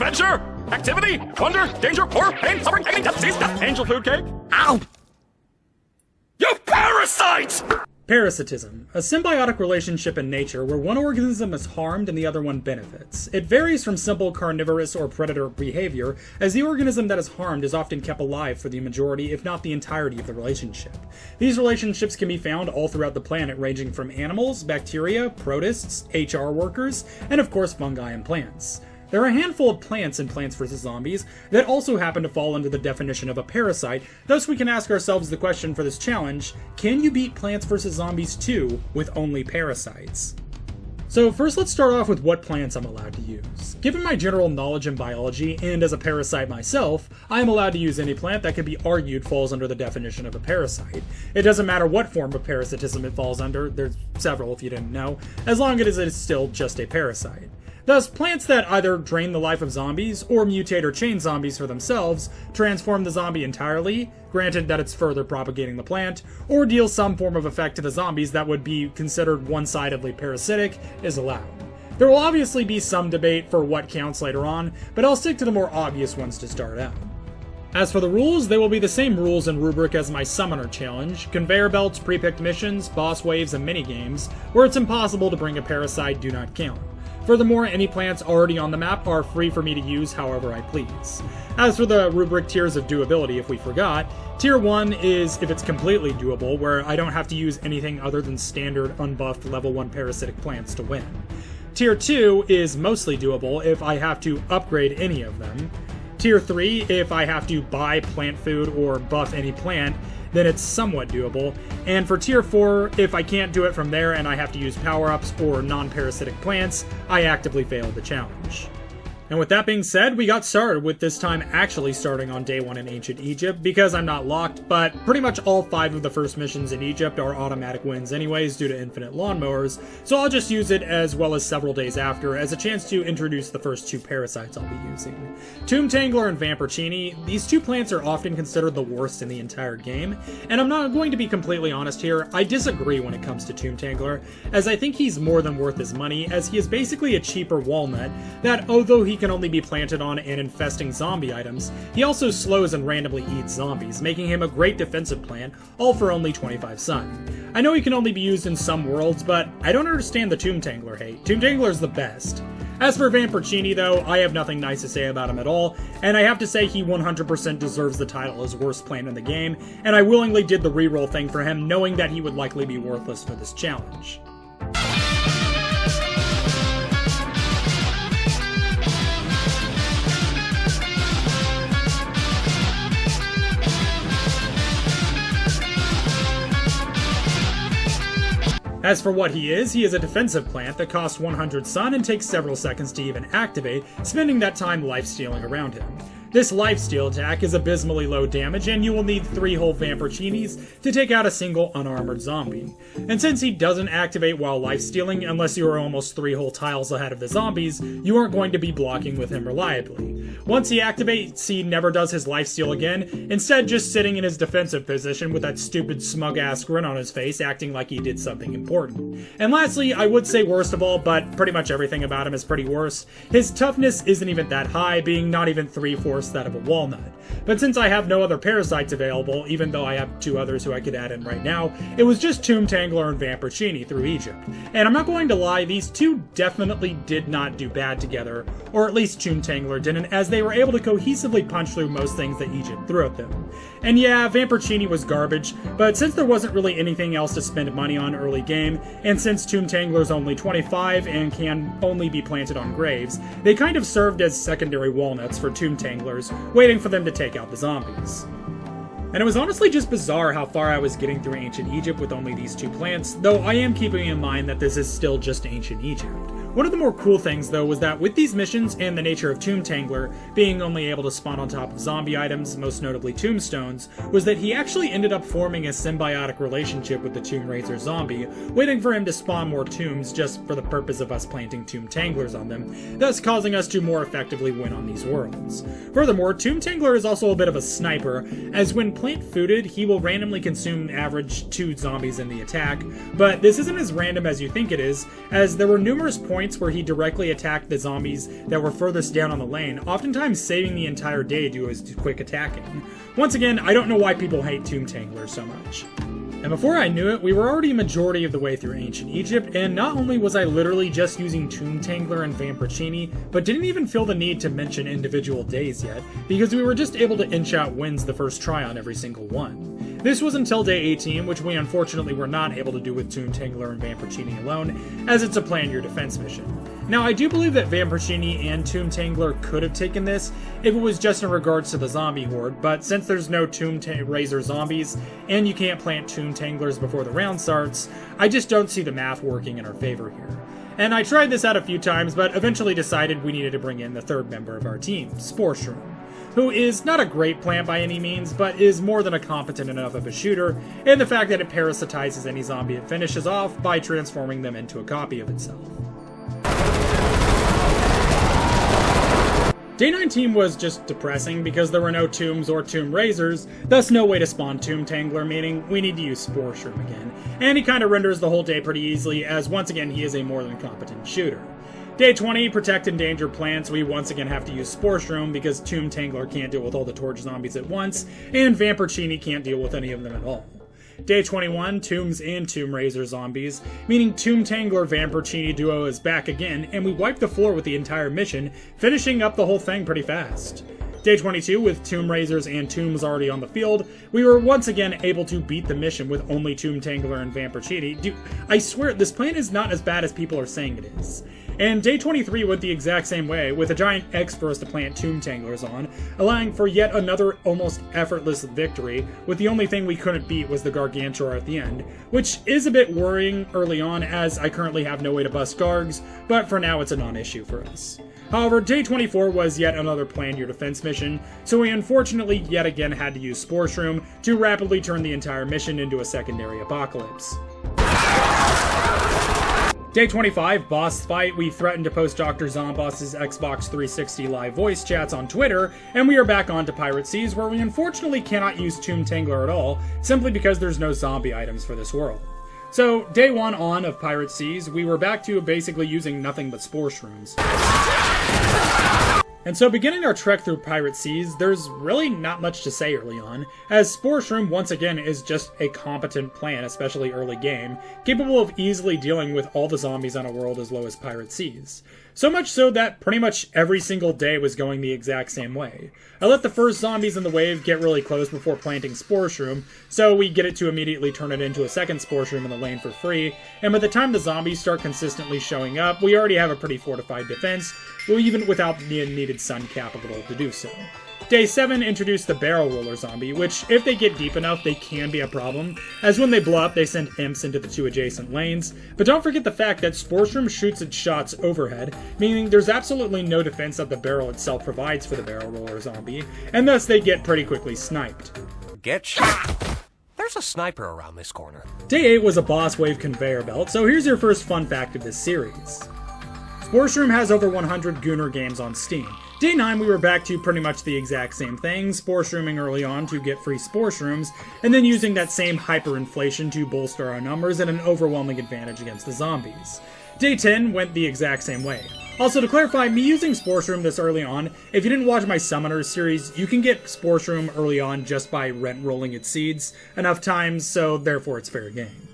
Adventure, activity, wonder, danger, horror, pain, suffering, agony, death, disease, death, angel food cake. Ow! You parasites! Parasitism, a symbiotic relationship in nature where one organism is harmed and the other one benefits. It varies from simple carnivorous or predator behavior, as the organism that is harmed is often kept alive for the majority, if not the entirety of the relationship. These relationships can be found all throughout the planet, ranging from animals, bacteria, protists, HR workers, and of course fungi and plants. There are a handful of plants in Plants vs. Zombies that also happen to fall under the definition of a parasite, thus we can ask ourselves the question for this challenge: can you beat Plants vs. Zombies 2 with only parasites? So first let's start off with what plants I'm allowed to use. Given my general knowledge in biology, and as a parasite myself, I am allowed to use any plant that can be argued falls under the definition of a parasite. It doesn't matter what form of parasitism it falls under, there's several if you didn't know, as long as it is still just a parasite. Thus, plants that either drain the life of zombies, or mutate or change zombies for themselves, transform the zombie entirely, granted that it's further propagating the plant, or deal some form of effect to the zombies that would be considered one-sidedly parasitic, is allowed. There will obviously be some debate for what counts later on, but I'll stick to the more obvious ones to start out. As for the rules, they will be the same rules and rubric as my Summoner Challenge: conveyor belts, pre-picked missions, boss waves, and minigames, where it's impossible to bring a parasite do not count. Furthermore, any plants already on the map are free for me to use however I please. As for the rubric tiers of doability, if we forgot, Tier 1 is if it's completely doable, where I don't have to use anything other than standard unbuffed level 1 parasitic plants to win. Tier 2 is mostly doable if I have to upgrade any of them. Tier 3, if I have to buy plant food or buff any plant, then it's somewhat doable. And for Tier 4, if I can't do it from there and I have to use power-ups or non-parasitic plants, I actively fail the challenge. And with that being said, we got started with this time actually starting on day 1 in Ancient Egypt, because I'm not locked, but pretty much all 5 of the first missions in Egypt are automatic wins anyways due to infinite lawnmowers, so I'll just use it as well as several days after as a chance to introduce the first 2 parasites I'll be using. Tomb Tangler and Vamporcini, these 2 plants are often considered the worst in the entire game, and I'm not going to be completely honest here, I disagree when it comes to Tomb Tangler, as I think he's more than worth his money, as he is basically a cheaper walnut that, although he can only be planted on and infesting zombie items, he also slows and randomly eats zombies, making him a great defensive plant, all for only 25 sun. I know he can only be used in some worlds, but I don't understand the Tomb Tangler hate. Tomb Tangler's the best. As for Vamporcini though, I have nothing nice to say about him at all, and I have to say he 100% deserves the title as worst plant in the game, and I willingly did the reroll thing for him knowing that he would likely be worthless for this challenge. As for what he is a defensive plant that costs 100 sun and takes several seconds to even activate, spending that time lifestealing around him. This lifesteal attack is abysmally low damage, and you will need 3 whole Vamporcinis to take out a single unarmored zombie. And since he doesn't activate while lifestealing, unless you are almost 3 whole tiles ahead of the zombies, you aren't going to be blocking with him reliably. Once he activates, he never does his lifesteal again, instead just sitting in his defensive position with that stupid smug-ass grin on his face, acting like he did something important. And lastly, I would say worst of all, but pretty much everything about him is pretty worse, his toughness isn't even that high, being not even 3/4 that of a walnut. But since I have no other parasites available, even though I have 2 others who I could add in right now, it was just Tomb Tangler and Vamporcini through Egypt. And I'm not going to lie, these 2 definitely did not do bad together, or at least Tomb Tangler didn't, as they were able to cohesively punch through most things that Egypt threw at them. And yeah, Vamporcini was garbage, but since there wasn't really anything else to spend money on early game, and since Tomb Tangler's only 25 and can only be planted on graves, they kind of served as secondary walnuts for Tomb Tanglers, waiting for them to take out the zombies. And it was honestly just bizarre how far I was getting through Ancient Egypt with only these 2 plants, though I am keeping in mind that this is still just Ancient Egypt. One of the more cool things, though, was that with these missions and the nature of Tomb Tangler being only able to spawn on top of zombie items, most notably tombstones, was that he actually ended up forming a symbiotic relationship with the Tomb Raiser zombie, waiting for him to spawn more tombs just for the purpose of us planting Tomb Tanglers on them, thus causing us to more effectively win on these worlds. Furthermore, Tomb Tangler is also a bit of a sniper, as when plant-fooded, he will randomly consume average 2 zombies in the attack, but this isn't as random as you think it is, as there were numerous points points where he directly attacked the zombies that were furthest down on the lane, oftentimes saving the entire day due to his quick attacking. Once again, I don't know why people hate Tomb Tanglers so much. And before I knew it, we were already a majority of the way through ancient Egypt, and not only was I literally just using Tomb Tangler and Vampircini, but didn't even feel the need to mention individual days yet, because we were just able to inch out wins the first try on every single one. This was until day 18, which we unfortunately were not able to do with Tomb Tangler and Vampircini alone, as it's a plan your defense mission. Now, I do believe that Vampircini and Tomb Tangler could have taken this if it was just in regards to the zombie horde, but since there's no Tomb Raiser zombies, and you can't plant Tomb Tanglers before the round starts, I just don't see the math working in our favor here. And I tried this out a few times, but eventually decided we needed to bring in the third member of our team, Sporeshroom, who is not a great plant by any means, but is more than a competent enough of a shooter, and the fact that it parasitizes any zombie it finishes off by transforming them into a copy of itself. Day 19 was just depressing because there were no tombs or tomb raisers, thus no way to spawn Tomb Tangler, meaning we need to use Sporeshroom again. And he kinda renders the whole day pretty easily, as once again he is a more than competent shooter. Day 20, protect endangered plants, we once again have to use Sporeshroom because Tomb Tangler can't deal with all the torch zombies at once, and Vampircini can't deal with any of them at all. Day 21, Tombs and Tomb Raiser zombies, meaning Tomb Tangler Vampircini duo is back again, and we wipe the floor with the entire mission, finishing up the whole thing pretty fast. Day 22, with Tomb Raisers and Tombs already on the field, we were once again able to beat the mission with only Tomb Tangler and Vampircini. Dude, I swear, this plan is not as bad as people are saying it is. And day 23 went the exact same way, with a giant X for us to plant Tomb Tanglers on, allowing for yet another almost effortless victory, with the only thing we couldn't beat was the Gargantuar at the end, which is a bit worrying early on as I currently have no way to bust Gargs, but for now it's a non-issue for us. However, day 24 was yet another plan your defense mission, so we unfortunately yet again had to use Sporeshroom to rapidly turn the entire mission into a secondary apocalypse. Day 25, boss fight, we threatened to post Dr. Zomboss's Xbox 360 live voice chats on Twitter, and we are back on to Pirate Seas, where we unfortunately cannot use Tomb Tangler at all, simply because there's no zombie items for this world. So, day 1 on of Pirate Seas, we were back to basically using nothing but Sporeshrooms. And so beginning our trek through Pirate Seas, there's really not much to say early on, as Sporeshroom once again is just a competent plan, especially early game, capable of easily dealing with all the zombies on a world as low as Pirate Seas. So much so that pretty much every single day was going the exact same way. I let the first zombies in the wave get really close before planting Sporeshroom, so we get it to immediately turn it into a second Sporeshroom in the lane for free, and by the time the zombies start consistently showing up, we already have a pretty fortified defense, even without the needed sun capital to do so. Day 7 introduced the barrel roller zombie, which, if they get deep enough, they can be a problem, as when they blow up, they send imps into the 2 adjacent lanes. But don't forget the fact that Sporeshroom shoots its shots overhead, meaning there's absolutely no defense that the barrel itself provides for the barrel roller zombie, and thus they get pretty quickly sniped. Get shot! There's a sniper around this corner. Day 8 was a boss wave conveyor belt, so here's your first fun fact of this series. Sporeshroom has over 100 Gooner games on Steam. Day 9, we were back to pretty much the exact same thing, Sporeshrooming early on to get free Sporeshrooms, and then using that same hyperinflation to bolster our numbers and an overwhelming advantage against the zombies. Day 10 went the exact same way. Also, to clarify, me using Sporeshroom this early on, if you didn't watch my Summoners series, you can get Sporeshroom early on just by rent-rolling its seeds enough times, so therefore it's fair game.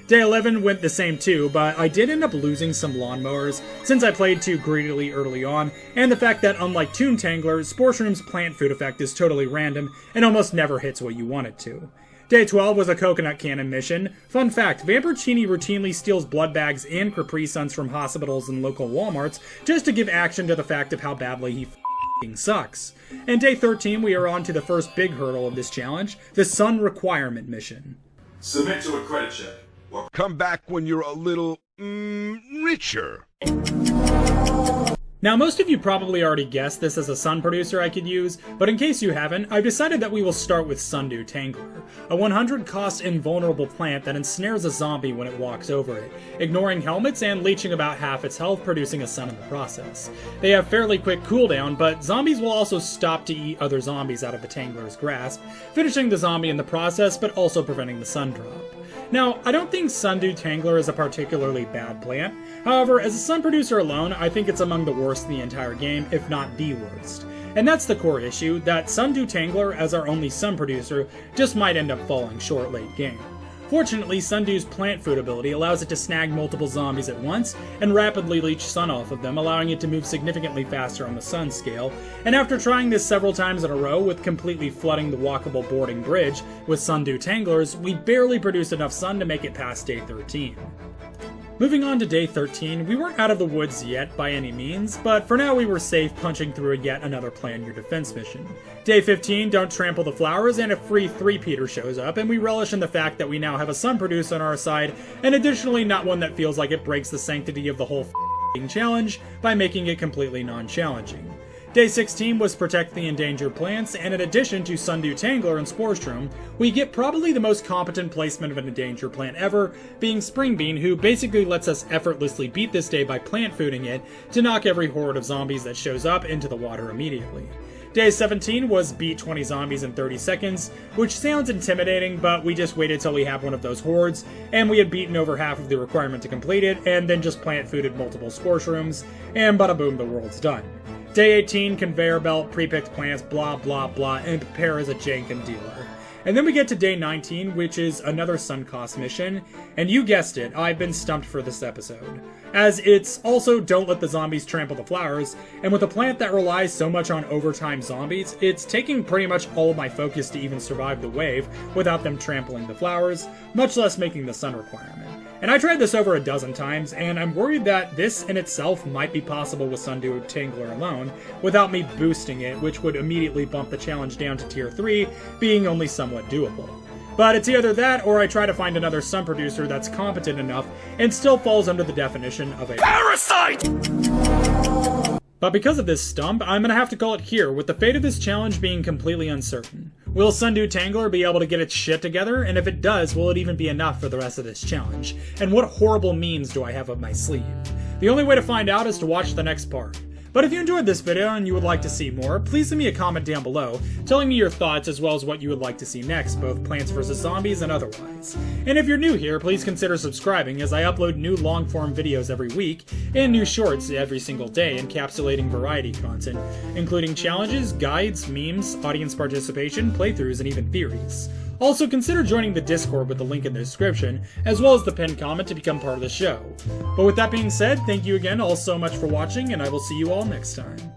Day 11 went the same too, but I did end up losing some lawnmowers since I played too greedily early on, and the fact that unlike Tomb Tangler, Sporeshroom's plant food effect is totally random and almost never hits what you want it to. Day 12 was a coconut cannon mission. Fun fact, Vampircini routinely steals blood bags and Capri Suns from hospitals and local Walmarts just to give action to the fact of how badly he f***ing sucks. And day 13 we are on to the first big hurdle of this challenge, the Sun Requirement mission. Submit to a credit check. Come back when you're a little, richer. Now, most of you probably already guessed this as a sun producer I could use, but in case you haven't, I've decided that we will start with Sundew Tangler, a 100 cost invulnerable plant that ensnares a zombie when it walks over it, ignoring helmets and leeching about half its health, producing a sun in the process. They have fairly quick cooldown, but zombies will also stop to eat other zombies out of the Tangler's grasp, finishing the zombie in the process, but also preventing the sun drop. Now, I don't think Sundew Tangler is a particularly bad plant. However, as a sun producer alone, I think it's among the worst in the entire game, if not the worst. And that's the core issue, that Sundew Tangler, as our only sun producer, just might end up falling short late game. Fortunately, Sundew's plant food ability allows it to snag multiple zombies at once and rapidly leech sun off of them, allowing it to move significantly faster on the sun scale. And after trying this several times in a row with completely flooding the walkable boarding bridge with Sundew Tanglers, we barely produced enough sun to make it past day 13. Moving on to day 13, we weren't out of the woods yet by any means, but for now we were safe punching through yet another plan your defense mission. Day 15, don't trample the flowers, and a free 3-peater shows up, and we relish in the fact that we now have a sun produce on our side, and additionally not one that feels like it breaks the sanctity of the whole f***ing challenge by making it completely non-challenging. Day 16 was protect the endangered plants, and in addition to Sundew Tangler and Sporestrom, we get probably the most competent placement of an endangered plant ever, being Springbean, who basically lets us effortlessly beat this day by plant fooding it to knock every horde of zombies that shows up into the water immediately. Day 17 was beat 20 zombies in 30 seconds, which sounds intimidating, but we just waited till we had one of those hordes, and we had beaten over half of the requirement to complete it, and then just plant fooded multiple Sporeshrooms, and bada boom, the world's done. Day 18, conveyor belt, pre-picked plants, blah blah blah, and prepare as a Jankin dealer. And then we get to day 19, which is another sun cost mission, and you guessed it, I've been stumped for this episode. As it's also don't let the zombies trample the flowers, and with a plant that relies so much on overtime zombies, it's taking pretty much all of my focus to even survive the wave without them trampling the flowers, much less making the sun requirement. And I tried this over a dozen times, and I'm worried that this in itself might be possible with Sundew Tangler alone, without me boosting it, which would immediately bump the challenge down to tier 3, being only somewhat doable. But it's either that, or I try to find another sun producer that's competent enough, and still falls under the definition of a parasite! But because of this stump, I'm gonna have to call it here, with the fate of this challenge being completely uncertain. Will Sundew Tangler be able to get its shit together? And if it does, will it even be enough for the rest of this challenge? And what horrible memes do I have up my sleeve? The only way to find out is to watch the next part. But if you enjoyed this video and you would like to see more, please leave me a comment down below, telling me your thoughts as well as what you would like to see next, both Plants vs. Zombies and otherwise. And if you're new here, please consider subscribing, as I upload new long-form videos every week, and new shorts every single day encapsulating variety content, including challenges, guides, memes, audience participation, playthroughs, and even theories. Also, consider joining the Discord with the link in the description, as well as the pinned comment to become part of the show. But with that being said, thank you again all so much for watching, and I will see you all next time.